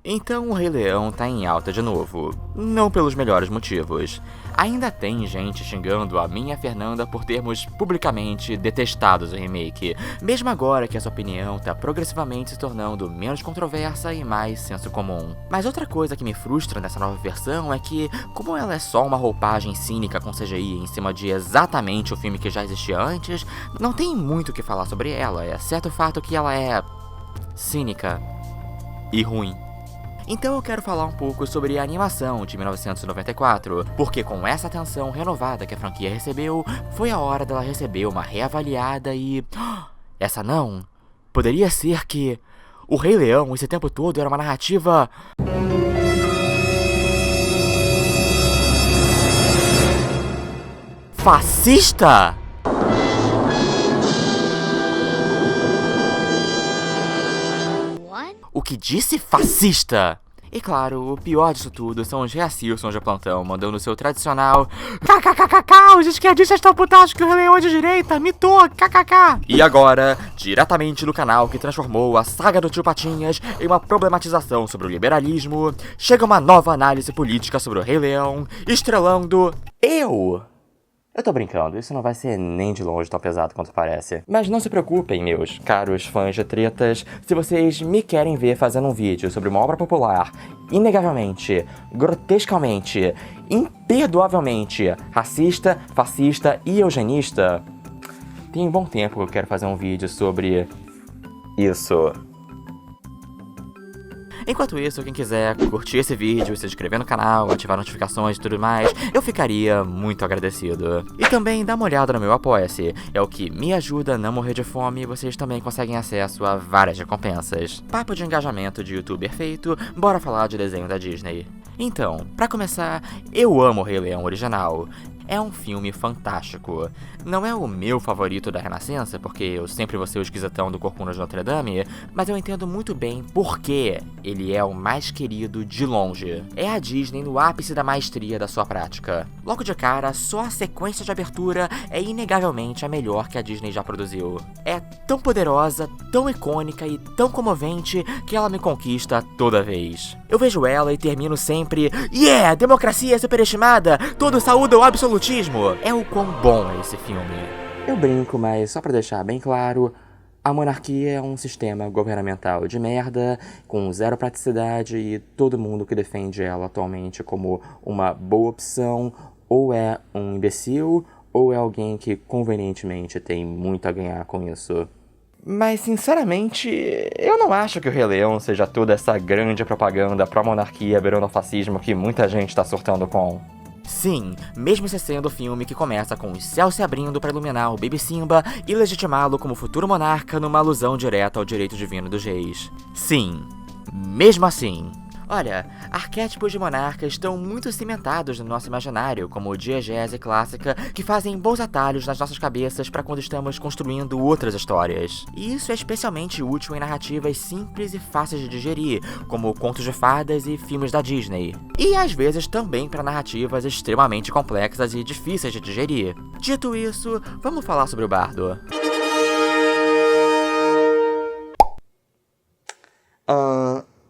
Então o Rei Leão tá em alta de novo. Não pelos melhores motivos. Ainda tem gente xingando a minha Fernanda por termos publicamente detestados o remake, mesmo agora que essa opinião tá progressivamente se tornando menos controversa e mais senso comum. Mas outra coisa que me frustra nessa nova versão é que, como ela é só uma roupagem cínica com CGI em cima de exatamente o filme que já existia antes, não tem muito o que falar sobre ela, exceto o fato que ela é cínica e ruim. Então eu quero falar um pouco sobre a animação de 1994, porque com essa atenção renovada que a franquia recebeu, foi a hora dela receber uma reavaliada e... essa não! Poderia ser que... o Rei Leão esse tempo todo era uma narrativa... fascista? O que disse fascista? E claro, o pior disso tudo são os reacilsons de plantão, mandando o seu tradicional kkkk, os esquerdistas estão putados que o Rei Leão é de direita, mitou, kkk. E agora, diretamente no canal que transformou a saga do Tio Patinhas em uma problematização sobre o liberalismo, chega uma nova análise política sobre o Rei Leão, estrelando Eu tô brincando, isso não vai ser nem de longe tão pesado quanto parece. Mas não se preocupem, meus caros fãs de tretas, se vocês me querem ver fazendo um vídeo sobre uma obra popular, inegavelmente, grotescamente, imperdoavelmente racista, fascista e eugenista, tem um bom tempo que eu quero fazer um vídeo sobre isso. Enquanto isso, quem quiser curtir esse vídeo, se inscrever no canal, ativar notificações e tudo mais, eu ficaria muito agradecido. E também dá uma olhada no meu Apoia-se, é o que me ajuda a não morrer de fome e vocês também conseguem acesso a várias recompensas. Papo de engajamento de youtuber feito, bora falar de desenho da Disney. Então, pra começar, eu amo o Rei Leão original. É um filme fantástico. Não é o meu favorito da Renascença, porque eu sempre vou ser o esquisitão do Corcunda de Notre Dame, mas eu entendo muito bem por que ele é o mais querido de longe. É a Disney no ápice da maestria da sua prática. Logo de cara, só a sequência de abertura é inegavelmente a melhor que a Disney já produziu. É tão poderosa, tão icônica e tão comovente que ela me conquista toda vez. Eu vejo ela e termino sempre: yeah, democracia é superestimada, todos saúdam o absolutismo. É o quão bom é esse filme. Eu brinco, mas só pra deixar bem claro, a monarquia é um sistema governamental de merda, com zero praticidade, e todo mundo que defende ela atualmente como uma boa opção ou é um imbecil ou é alguém que convenientemente tem muito a ganhar com isso. Mas, sinceramente, eu não acho que o Rei Leão seja toda essa grande propaganda pró-monarquia beirando ao fascismo que muita gente tá surtando com. Sim, mesmo esse sendo o filme que começa com os céus se abrindo para iluminar o Baby Simba e legitimá-lo como futuro monarca numa alusão direta ao direito divino dos reis. Sim, mesmo assim. Olha, arquétipos de monarcas estão muito cimentados no nosso imaginário, como diegese clássica, que fazem bons atalhos nas nossas cabeças para quando estamos construindo outras histórias. E isso é especialmente útil em narrativas simples e fáceis de digerir, como contos de fadas e filmes da Disney. E às vezes também para narrativas extremamente complexas e difíceis de digerir. Dito isso, vamos falar sobre o Bardo.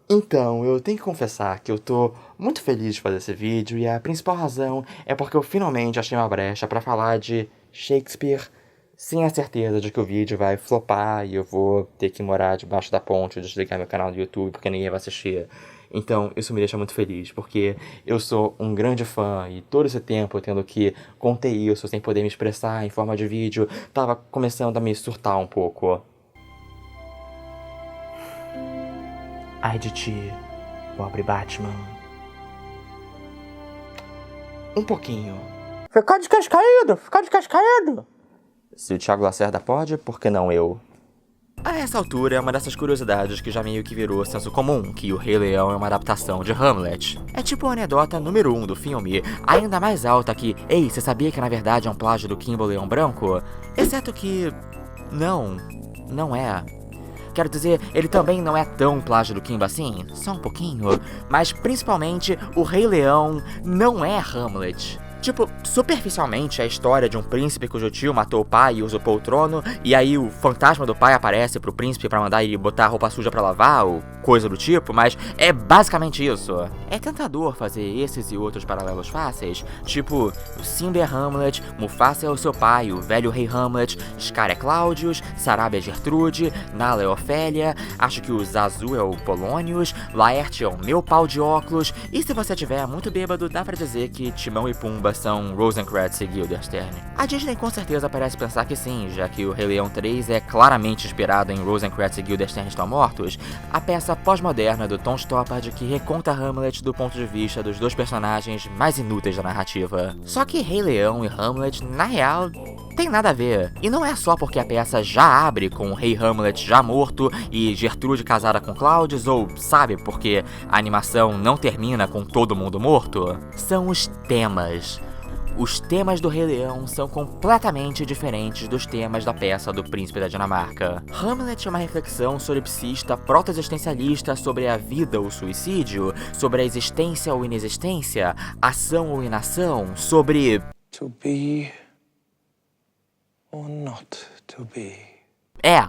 Então, eu tenho que confessar que eu tô muito feliz de fazer esse vídeo e a principal razão é porque eu finalmente achei uma brecha pra falar de Shakespeare sem a certeza de que o vídeo vai flopar e eu vou ter que morar debaixo da ponte e desligar meu canal do YouTube porque ninguém vai assistir. Então, isso me deixa muito feliz, porque eu sou um grande fã e todo esse tempo tendo que conter isso sem poder me expressar em forma de vídeo, tava começando a me surtar um pouco. Ai de ti, pobre Batman. Um pouquinho. Ficar descascaído. Se o Thiago Lacerda pode, por que não eu? A essa altura é uma dessas curiosidades que já meio que virou senso comum, que o Rei Leão é uma adaptação de Hamlet. É tipo a anedota número 1 do filme, ainda mais alta que, ei, você sabia que na verdade é um plágio do Kimba o Leão Branco? Exceto que... não é. Quero dizer, ele também não é tão plágio do Kimba assim, só um pouquinho. Mas principalmente, o Rei Leão não é Hamlet. Tipo, superficialmente é a história de um príncipe cujo tio matou o pai e usurpou o trono, e aí o fantasma do pai aparece pro príncipe pra mandar ele botar a roupa suja pra lavar, ou coisa do tipo, mas é basicamente isso. É tentador fazer esses e outros paralelos fáceis, tipo, Simba é Hamlet, Mufasa é o seu pai, o velho rei Hamlet, Scar é Claudius, Sarabia é Gertrude, Nala é Ofélia, acho que o Zazu é o Polônios, Laerte é o meu pau de óculos, e se você tiver muito bêbado, dá pra dizer que Timão e Pumba são Rosencrantz e Guildenstern. A Disney com certeza parece pensar que sim, já que o Rei Leão 3 é claramente inspirado em Rosencrantz e Guildenstern Estão Mortos, a peça pós-moderna do Tom Stoppard que reconta Hamlet do ponto de vista dos dois personagens mais inúteis da narrativa. Só que Rei Leão e Hamlet, na real, tem nada a ver. E não é só porque a peça já abre com o rei Hamlet já morto e Gertrude casada com Claudius, ou sabe, porque a animação não termina com todo mundo morto. São os temas. Os temas do Rei Leão são completamente diferentes dos temas da peça do Príncipe da Dinamarca. Hamlet é uma reflexão solipsista proto-existencialista sobre a vida ou suicídio, sobre a existência ou inexistência, ação ou inação, sobre... To be or not to be. É,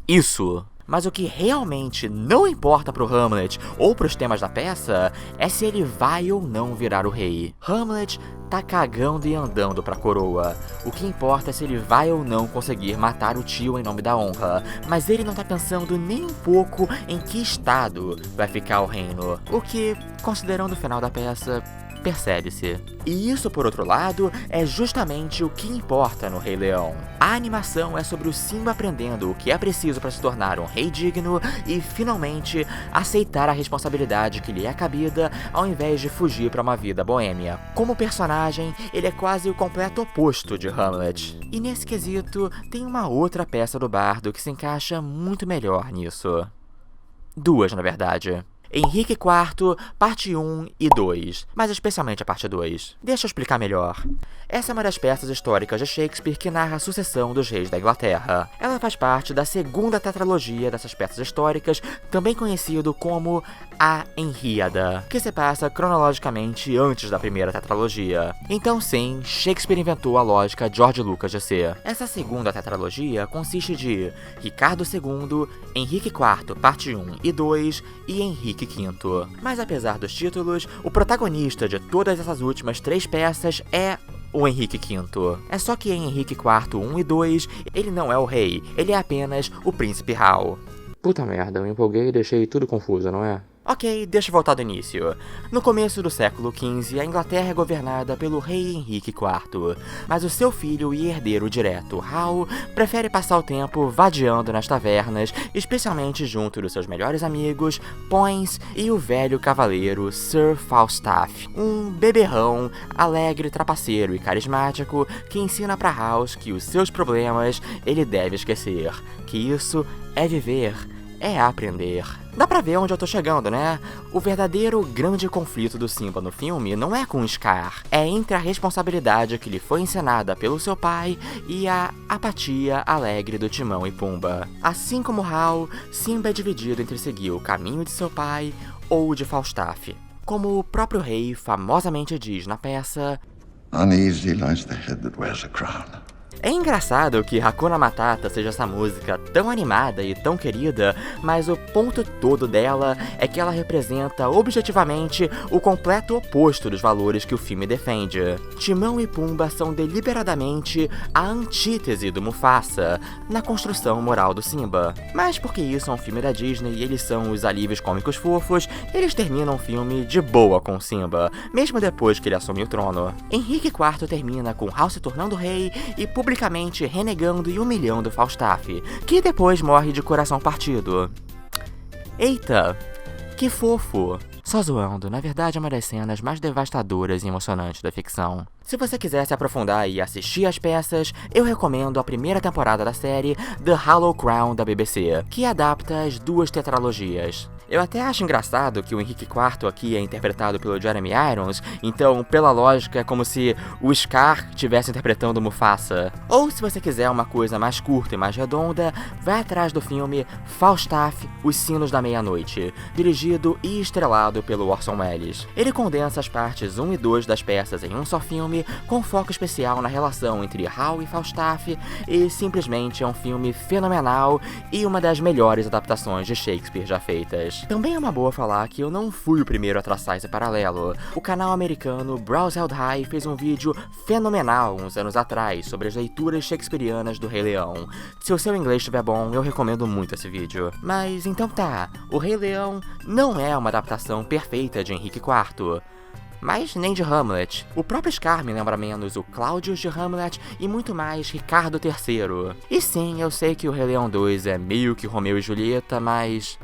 isso. Mas o que realmente não importa pro Hamlet ou pros temas da peça é se ele vai ou não virar o rei. Hamlet tá cagando e andando pra coroa. O que importa é se ele vai ou não conseguir matar o tio em nome da honra. Mas ele não tá pensando nem um pouco em que estado vai ficar o reino. O que, considerando o final da peça, percebe-se. E isso, por outro lado, é justamente o que importa no Rei Leão. A animação é sobre o Simba aprendendo o que é preciso para se tornar um rei digno e, finalmente, aceitar a responsabilidade que lhe é cabida ao invés de fugir para uma vida boêmia. Como personagem, ele é quase o completo oposto de Hamlet. E nesse quesito, tem uma outra peça do bardo que se encaixa muito melhor nisso. Duas, na verdade. Henrique IV, parte 1 e 2, mas especialmente a parte 2. Deixa eu explicar melhor. Essa é uma das peças históricas de Shakespeare que narra a sucessão dos reis da Inglaterra. Ela faz parte da segunda tetralogia dessas peças históricas, também conhecido como a Henríada, que se passa cronologicamente antes da primeira tetralogia. Então sim, Shakespeare inventou a lógica George Lucas de ser. Essa segunda tetralogia consiste de Ricardo II, Henrique IV, parte 1 e 2 e Henrique V. Mas apesar dos títulos, o protagonista de todas essas últimas três peças é o Henrique V. É só que em Henrique IV 1 e 2, ele não é o rei, ele é apenas o príncipe Hal. Puta merda, eu empolguei e deixei tudo confuso, não é? Ok, deixa eu voltar do início. No começo do século XV, a Inglaterra é governada pelo rei Henrique IV, mas o seu filho e herdeiro direto, Hal, prefere passar o tempo vadiando nas tavernas, especialmente junto dos seus melhores amigos, Poins e o velho cavaleiro Sir Falstaff, um beberrão, alegre, trapaceiro e carismático que ensina pra House que os seus problemas ele deve esquecer, que isso é viver, é aprender. Dá pra ver onde eu tô chegando, né? O verdadeiro grande conflito do Simba no filme não é com Scar, é entre a responsabilidade que lhe foi encenada pelo seu pai e a apatia alegre do Timão e Pumba. Assim como Hal, Simba é dividido entre seguir o caminho de seu pai ou de Falstaff. Como o próprio rei famosamente diz na peça, Uneasy lies the head that wears a crown. É engraçado que Hakuna Matata seja essa música tão animada e tão querida, mas o ponto todo dela é que ela representa objetivamente o completo oposto dos valores que o filme defende. Timão e Pumba são deliberadamente a antítese do Mufasa na construção moral do Simba. Mas porque isso é um filme da Disney e eles são os alívios cômicos fofos, eles terminam o filme de boa com Simba, mesmo depois que ele assume o trono. Henrique IV termina com Hal se tornando rei e publicamente renegando e humilhando Falstaff, que depois morre de coração partido. Eita, que fofo! Só zoando, na verdade é uma das cenas mais devastadoras e emocionantes da ficção. Se você quiser se aprofundar e assistir as peças, eu recomendo a primeira temporada da série The Hollow Crown da BBC, que adapta as 2 tetralogias. Eu até acho engraçado que o Henrique IV aqui é interpretado pelo Jeremy Irons, então, pela lógica, é como se o Scar estivesse interpretando Mufasa. Ou, se você quiser uma coisa mais curta e mais redonda, vai atrás do filme Falstaff, Os Sinos da Meia-Noite, dirigido e estrelado pelo Orson Welles. Ele condensa as partes 1 e 2 das peças em um só filme, com foco especial na relação entre Hal e Falstaff, e simplesmente é um filme fenomenal e uma das melhores adaptações de Shakespeare já feitas. Também é uma boa falar que eu não fui o primeiro a traçar esse paralelo. O canal americano Browse Held High fez um vídeo fenomenal uns anos atrás sobre as leituras shakespearianas do Rei Leão. Se o seu inglês estiver bom, eu recomendo muito esse vídeo. Mas então tá, o Rei Leão não é uma adaptação perfeita de Henrique IV. Mas nem de Hamlet. O próprio Scar me lembra menos o Claudius de Hamlet e muito mais Ricardo III. E sim, eu sei que o Rei Leão 2 é meio que Romeu e Julieta, mas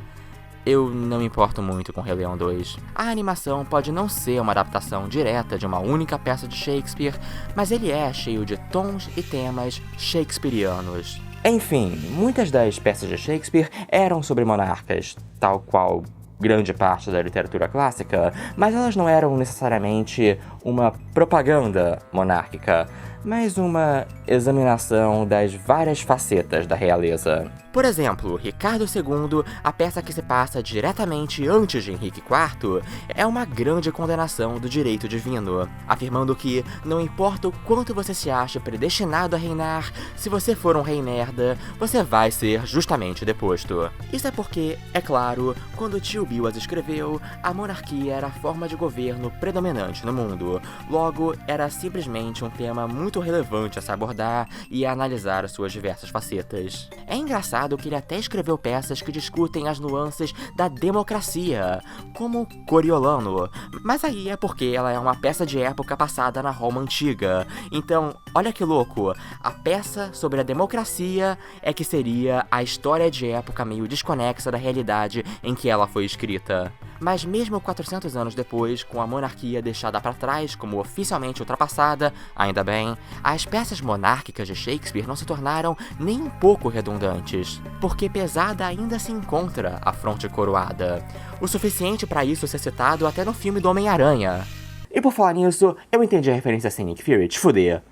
eu não me importo muito com Rei Leão 2. A animação pode não ser uma adaptação direta de uma única peça de Shakespeare, mas ele é cheio de tons e temas shakespearianos. Enfim, muitas das peças de Shakespeare eram sobre monarcas, tal qual grande parte da literatura clássica, mas elas não eram necessariamente uma propaganda monárquica, mas uma examinação das várias facetas da realeza. Por exemplo, Ricardo II, a peça que se passa diretamente antes de Henrique IV, é uma grande condenação do direito divino, afirmando que não importa o quanto você se ache predestinado a reinar, se você for um rei merda, você vai ser justamente deposto. Isso é porque, é claro, quando Tio Bill as escreveu, a monarquia era a forma de governo predominante no mundo, logo era simplesmente um tema muito relevante a se abordar e a analisar as suas diversas facetas. É engraçado que ele até escreveu peças que discutem as nuances da democracia, como Coriolano, mas aí é porque ela é uma peça de época passada na Roma Antiga. Então, olha que louco, a peça sobre a democracia é que seria a história de época meio desconexa da realidade em que ela foi escrita. Mas mesmo 400 anos depois, com a monarquia deixada para trás como oficialmente ultrapassada, ainda bem, as peças monárquicas de Shakespeare não se tornaram nem um pouco redundantes, porque pesada ainda se encontra a fronte coroada, o suficiente para isso ser citado até no filme do Homem-Aranha. E por falar nisso, eu entendi a referência assim, Nick Fury, te fuder.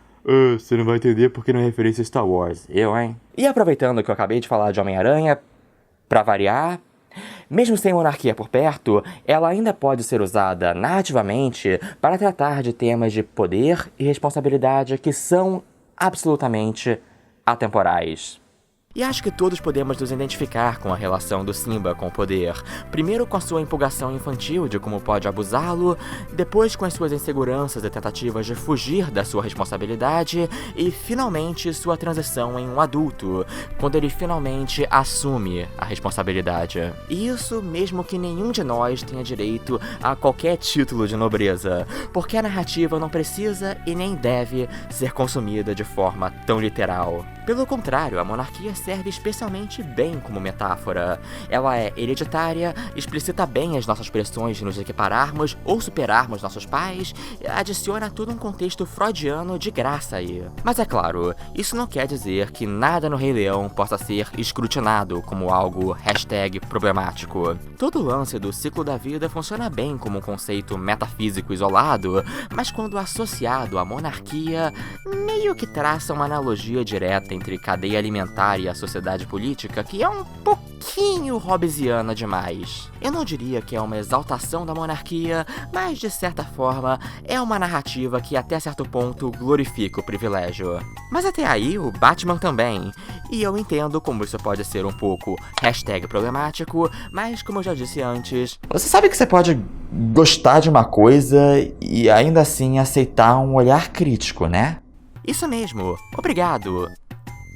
Você não vai entender porque não é referência a Star Wars, eu, hein? E aproveitando que eu acabei de falar de Homem-Aranha, pra variar, mesmo sem monarquia por perto, ela ainda pode ser usada narrativamente para tratar de temas de poder e responsabilidade que são absolutamente atemporais. E acho que todos podemos nos identificar com a relação do Simba com o poder. Primeiro com a sua empolgação infantil de como pode abusá-lo, depois com as suas inseguranças e tentativas de fugir da sua responsabilidade, e finalmente sua transição em um adulto, quando ele finalmente assume a responsabilidade. E isso mesmo que nenhum de nós tenha direito a qualquer título de nobreza, porque a narrativa não precisa e nem deve ser consumida de forma tão literal. Pelo contrário, a monarquia serve especialmente bem como metáfora. Ela é hereditária, explicita bem as nossas pressões de nos equipararmos ou superarmos nossos pais, adiciona todo um contexto freudiano de graça aí. Mas é claro, isso não quer dizer que nada no Rei Leão possa ser escrutinado como algo #problemático. Todo o lance do ciclo da vida funciona bem como um conceito metafísico isolado, mas quando associado à monarquia, meio que traça uma analogia direta entre cadeia alimentar e a sociedade política que é um pouquinho hobbesiana demais. Eu não diria que é uma exaltação da monarquia, mas de certa forma é uma narrativa que até certo ponto glorifica o privilégio. Mas até aí o Batman também, e eu entendo como isso pode ser um pouco #problemático, mas como eu já disse antes, você sabe que você pode gostar de uma coisa e ainda assim aceitar um olhar crítico, né? Isso mesmo, obrigado.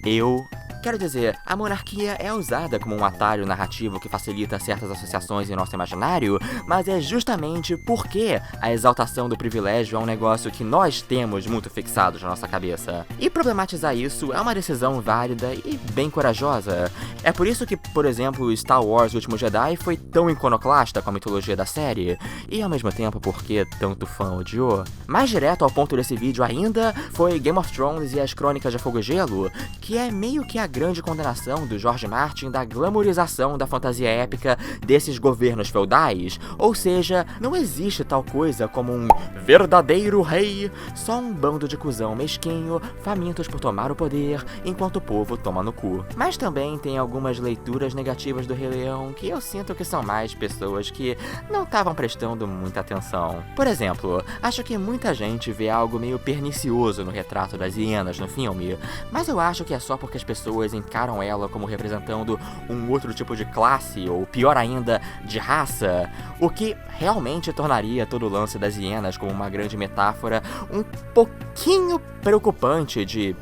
Eu Quero dizer, a monarquia é usada como um atalho narrativo que facilita certas associações em nosso imaginário, mas é justamente porque a exaltação do privilégio é um negócio que nós temos muito fixados na nossa cabeça. E problematizar isso é uma decisão válida e bem corajosa. É por isso que, por exemplo, Star Wars O Último Jedi foi tão iconoclasta com a mitologia da série, e ao mesmo tempo porque tanto fã odiou. Mais direto ao ponto desse vídeo ainda foi Game of Thrones e as Crônicas de Fogo e Gelo, que é meio que a grande condenação do George Martin da glamorização da fantasia épica desses governos feudais, ou seja, não existe tal coisa como um verdadeiro rei, só um bando de cuzão mesquinho, famintos por tomar o poder, enquanto o povo toma no cu. Mas também tem algumas leituras negativas do Rei Leão que eu sinto que são mais pessoas que não estavam prestando muita atenção. Por exemplo, acho que muita gente vê algo meio pernicioso no retrato das hienas no filme, mas eu acho que é só porque as pessoas encaram ela como representando um outro tipo de classe, ou pior ainda, de raça, o que realmente tornaria todo o lance das hienas como uma grande metáfora um pouquinho preocupante de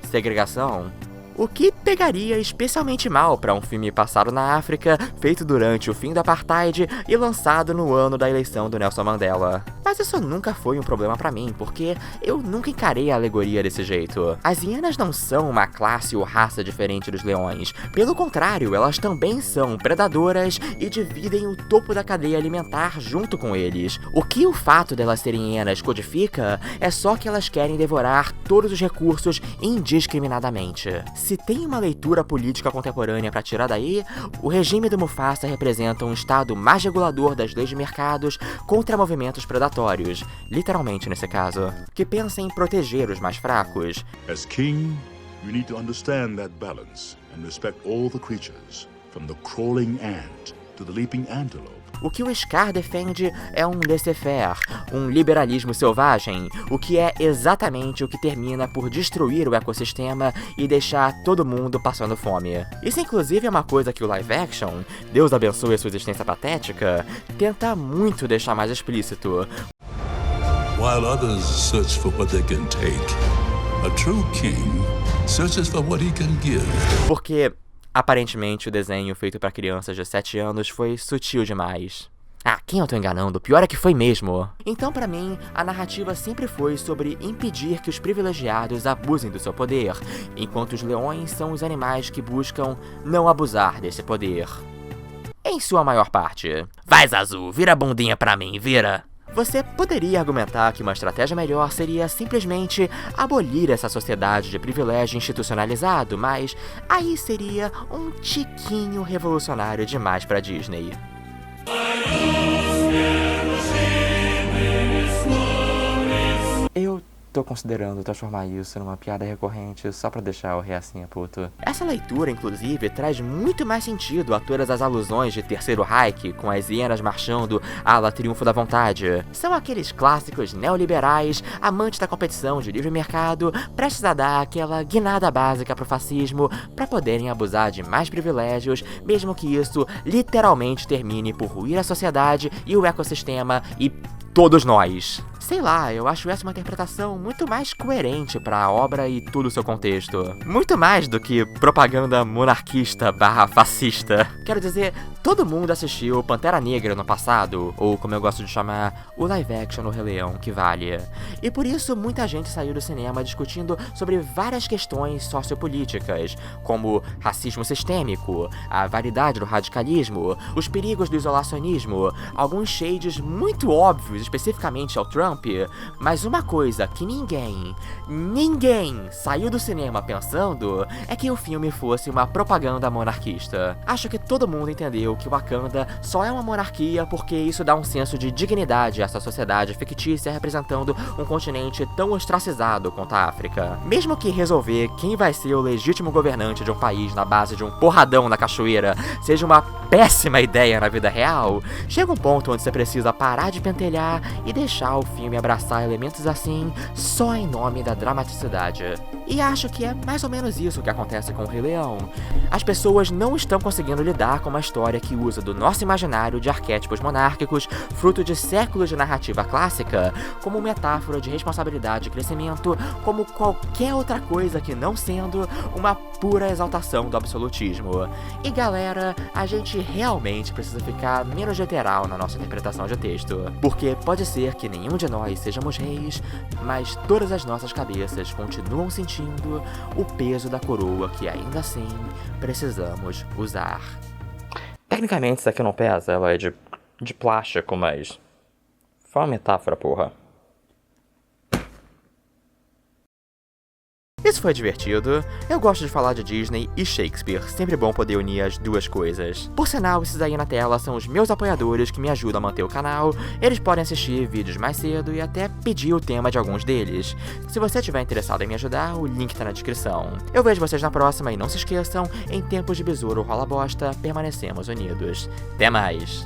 segregação. O que pegaria especialmente mal para um filme passado na África, feito durante o fim do Apartheid e lançado no ano da eleição do Nelson Mandela. Mas isso nunca foi um problema pra mim, porque eu nunca encarei a alegoria desse jeito. As hienas não são uma classe ou raça diferente dos leões. Pelo contrário, elas também são predadoras e dividem o topo da cadeia alimentar junto com eles. O que o fato delas serem hienas codifica é só que elas querem devorar todos os recursos indiscriminadamente. Se tem uma leitura política contemporânea pra tirar daí, o regime do Mufasa representa um estado mais regulador das leis de mercados contra movimentos predatórios, literalmente nesse caso, que pensa em proteger os mais fracos. As king, you need to understand that balance and respect all the creatures, from the crawling ant to the leaping antelope. O que o Scar defende é um laissez-faire, um liberalismo selvagem, o que é exatamente o que termina por destruir o ecossistema e deixar todo mundo passando fome. Isso inclusive é uma coisa que o live action, Deus abençoe a sua existência patética, tenta muito deixar mais explícito. While others search for what they can take, a true king searches for what he can give. Porque aparentemente o desenho feito para crianças de 7 anos foi sutil demais. Ah, quem eu tô enganando? O pior é que foi mesmo. Então, pra mim, a narrativa sempre foi sobre impedir que os privilegiados abusem do seu poder, enquanto os leões são os animais que buscam não abusar desse poder. Em sua maior parte. Vai, Zazu, vira a bundinha pra mim, vira! Você poderia argumentar que uma estratégia melhor seria simplesmente abolir essa sociedade de privilégio institucionalizado, mas aí seria um tiquinho revolucionário demais pra Disney. Eu tô considerando transformar isso numa piada recorrente só pra deixar o Reacinha puto. Essa leitura, inclusive, traz muito mais sentido a todas as alusões de Terceiro Reich, com as hienas marchando à la Triunfo da Vontade. São aqueles clássicos neoliberais, amantes da competição de livre mercado, prestes a dar aquela guinada básica pro fascismo pra poderem abusar de mais privilégios, mesmo que isso literalmente termine por ruir a sociedade e o ecossistema e todos nós. Sei lá, eu acho essa uma interpretação muito mais coerente pra obra e todo o seu contexto. Muito mais do que propaganda monarquista/fascista. Quero dizer, todo mundo assistiu Pantera Negra no passado, ou como eu gosto de chamar, o live action no Rei Leão, que vale. E por isso muita gente saiu do cinema discutindo sobre várias questões sociopolíticas, como racismo sistêmico, a variedade do radicalismo, os perigos do isolacionismo, alguns shades muito óbvios especificamente ao Trump, mas uma coisa que ninguém saiu do cinema pensando é que o filme fosse uma propaganda monarquista. Acho que todo mundo entendeu que Wakanda só é uma monarquia porque isso dá um senso de dignidade a essa sociedade fictícia representando um continente tão ostracizado quanto a África. Mesmo que resolver quem vai ser o legítimo governante de um país na base de um porradão na cachoeira seja uma péssima ideia na vida real, chega um ponto onde você precisa parar de pentelhar e deixar o filme abraçar elementos assim só em nome da dramaticidade. E acho que é mais ou menos isso que acontece com o Rei Leão. As pessoas não estão conseguindo lidar com uma história que usa do nosso imaginário de arquétipos monárquicos, fruto de séculos de narrativa clássica, como metáfora de responsabilidade e crescimento, como qualquer outra coisa que não sendo uma pura exaltação do absolutismo. E galera, a gente realmente precisa ficar menos literal na nossa interpretação de texto, porque pode ser que nenhum de nós sejamos reis, mas todas as nossas cabeças continuam sentindo o peso da coroa que ainda assim precisamos usar. Tecnicamente isso aqui não pesa, ela é de plástico, mas foi uma metáfora, porra. Isso foi divertido. Eu gosto de falar de Disney e Shakespeare, sempre bom poder unir as duas coisas. Por sinal, esses aí na tela são os meus apoiadores que me ajudam a manter o canal. Eles podem assistir vídeos mais cedo e até pedir o tema de alguns deles. Se você estiver interessado em me ajudar, o link tá na descrição. Eu vejo vocês na próxima e não se esqueçam, em tempos de besouro rola bosta, permanecemos unidos. Até mais!